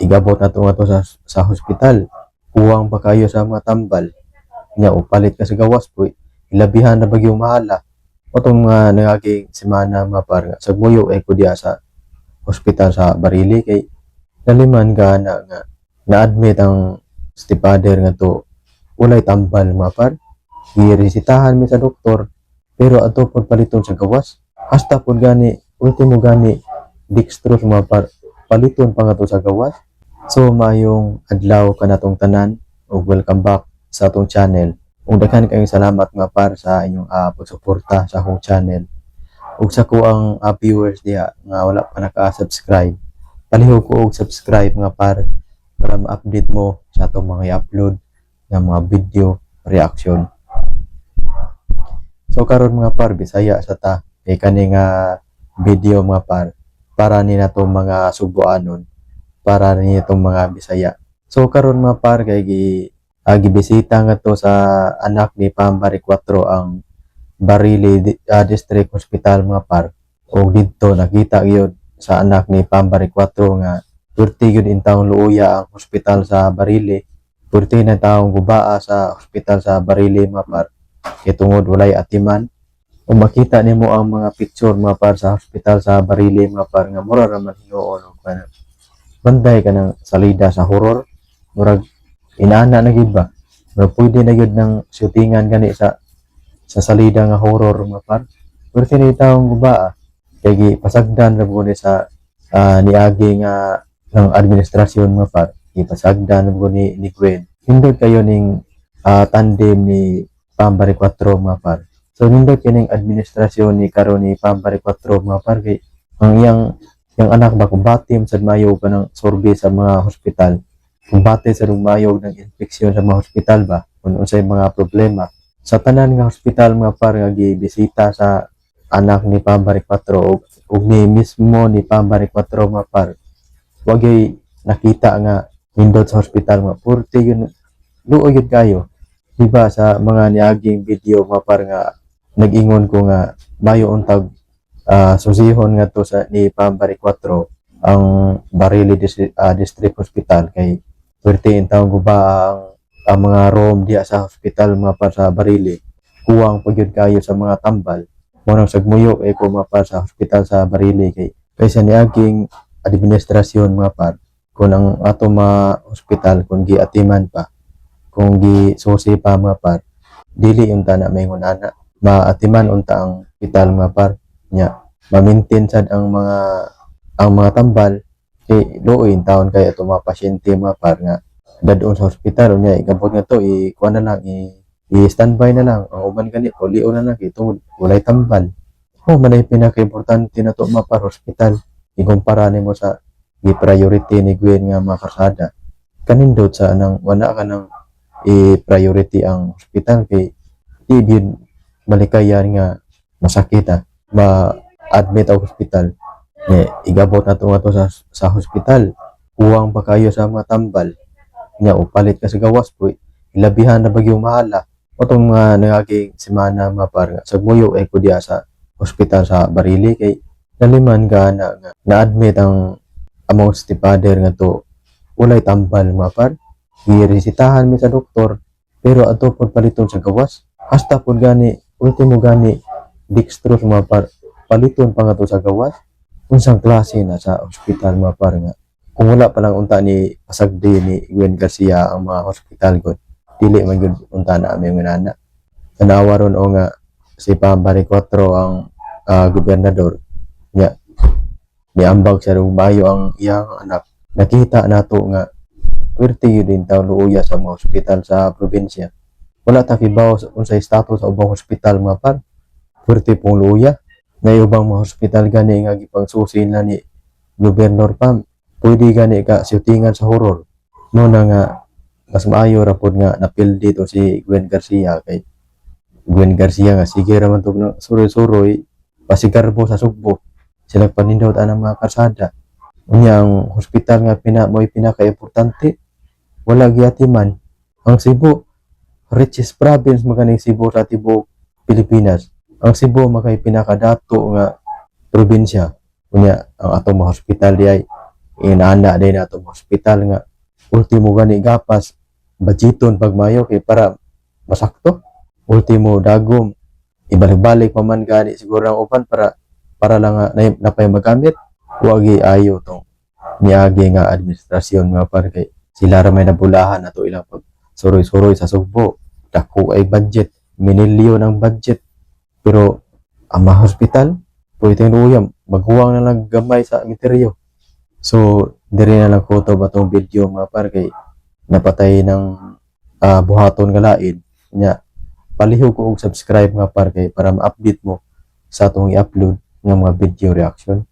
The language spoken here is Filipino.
Igabot na to nga to sa hospital. Kuwang pa kayo sa mga tambal. Nya upalit ka sa gawas po. Ilabihan na bagyong mahala. O itong mga nangaging semana mapar nga. Sagmuyo ay ko diya sa hospital sa Barili kay naliman ka nga na-admit ang stepfather nga to ulay tambal mapar. Giresitahan mi sa doktor pero ato pod paliton sa gawas. Hasta pod gani ultimo gani dextrose mapar paliton pa nga to sa gawas. So mayong adlaw kanatong tanan ug welcome back sa atong channel. Ug daghan kayong salamat nga par sa inyong pagsuporta sa akong channel. Ug sa kuang viewers diha nga wala pa naka-subscribe, palihog ko og subscribe nga par para ma-update mo sa atong mga i-upload nga mga video reaction. So karon mga par Bisaya sa ta kay kani nga video mga par para ni natong mga Subuanon, para ni itong mga Bisaya. So karon mga par kay gibisita nga to sa anak ni Pambari 4 ang Barili District Hospital mga par. O dito nakita gyud sa anak ni Pambari 4 nga purti gyud in taong luuya ang hospital sa Barili. Purti na taong gubaa sa hospital sa Barili mga par. Kay tungod walay atiman. Kung makita nimo ang mga picture mga par sa hospital sa Barili mga par nga mura ra man hinuon og banday ka ng salida sa horror, murag inaana na gyud ba, murag pwede na gyud ng shootingan gani sa salida nga horror mga par. Pero tinitawong guba kay gipasagdan ra gud sa niagi nga ng administrasyon mga par, gipasagdan ra gud ni Gwen. Hindot kayo ning tandem ni Pambari 4 mga par. So hindot kining administrasyon ni karon ni Pambari 4 mga par kay ang iyang anak ba kumbatim sa mayog ng survey sa mga hospital, kumbate sa mayog ng infeksyon sa mga hospital ba kung unsay mga problema sa tanan nga hospital mga par nga gibisita sa anak ni Pambari 4 ug ni mismo ni Pambari 4 mga par. Wagay nakita nga hindot sa hospital nga purti yun luoy yun kayo, diba sa mga niaging video mga par nga nag-ingon ko nga mayo untag susihon nga to sa ni Pambari 4 ang Barili District Hospital kay pwerte in taong guba ang mga room diya sa hospital mga par sa Barili. Kuwang pagyud kayo sa mga tambal. Munang sagmuyo ko mga par sa hospital sa Barili kaysa niaging administrasyon mga par kung ang ato mga hospital kung giatiman pa, kung gisusi pa mga par, dili unta na may ngunana maatiman unta ang hospital mga par nya ma-maintain sad ang mga tambal kay luoy in taon kay ato mga pasyente mga par nga dadon sa hospital nya igabot nga to kuan na lang i-standby na lang ang uban gani ulion na lang kay tungod walay tambal. Manay pinaka-importante na to mga par hospital ikumpara nimo sa i-priority ni Gwen nga mga karsada. Kanindot sa nang wala ka nang i-priority ang hospital kay ibig malikayan nga masakit ma-admit ang hospital. Igabot na to nga to sa hospital. Kuwang pa kayo sa mga tambal. Nya upalit ka sa gawas po. Ilabihan na bagyong mahala. O itong mga nangaging semana mga par nga. Sagmuyo ay ko diya sa hospital sa Barili kay naliman ka na-admit ang among stepfather nga to ulay tambal mga par. Giresitahan mi sa doktor pero ato pod paliton sa gawas. Hasta pod gani ultimo gani dextrose mga par paliton pa nga to sa gawas. Unsang klase na sa hospital mga par nga kung wala pa lang unta ni pasagdi ni Gwen Garcia ang mga hospital gud dili man gud unta na aming nana tanawa ron o nga si Pambari 4 ang gobernador nya niambag sa mayo ang iyang anak. Nakita nato nga pwerte yun din taw luuya sa mga hospital sa probinsya. Wala ta kibaw unsay status sa ubang hospital mga par, pwerte pong luuya. Ngay ubang mga hospital gani nga gipangsusi na ni gobernador Pam, pwede gani ka shootingan sa horror. No na nga mas maayo ra pod nga napil dito si Gwen Garcia kay Gwen Garcia nga sige ra man tug suroy-suroy pasigarbo sa Sugbo. Sila panindot anang mga karsada. Unya ang hospital nga mo'y pinaka-importante wala giatiman. Ang Cebu richest province maganing Cebu sa tibuok Pilipinas. Ang Cebu makay pinakadato nga probinsya. Unya ang atong mga hospital di ay inana din na itong hospital nga ultimo gani gapas budgeton pag mayo kay para masakto ultimo dagom ibalik-balik pa man gani siguro ang uban para lang nga napay magamit wagi ayo tong niagi nga administrasyon mga par kay sila ra may nabulahan ato ilang pag suroy-suroy sa Sugbo dako ay budget minilyon ang budget pero ang mga hospital pwede uyam maghuwang na lang gamay sa meteryo. So diri na lang ko to batong video mga par kay napatay ng buhaton nga lain nya palihog ko og subscribe nga par kay para ma-update mo sa atong i-upload nga mga video reaction.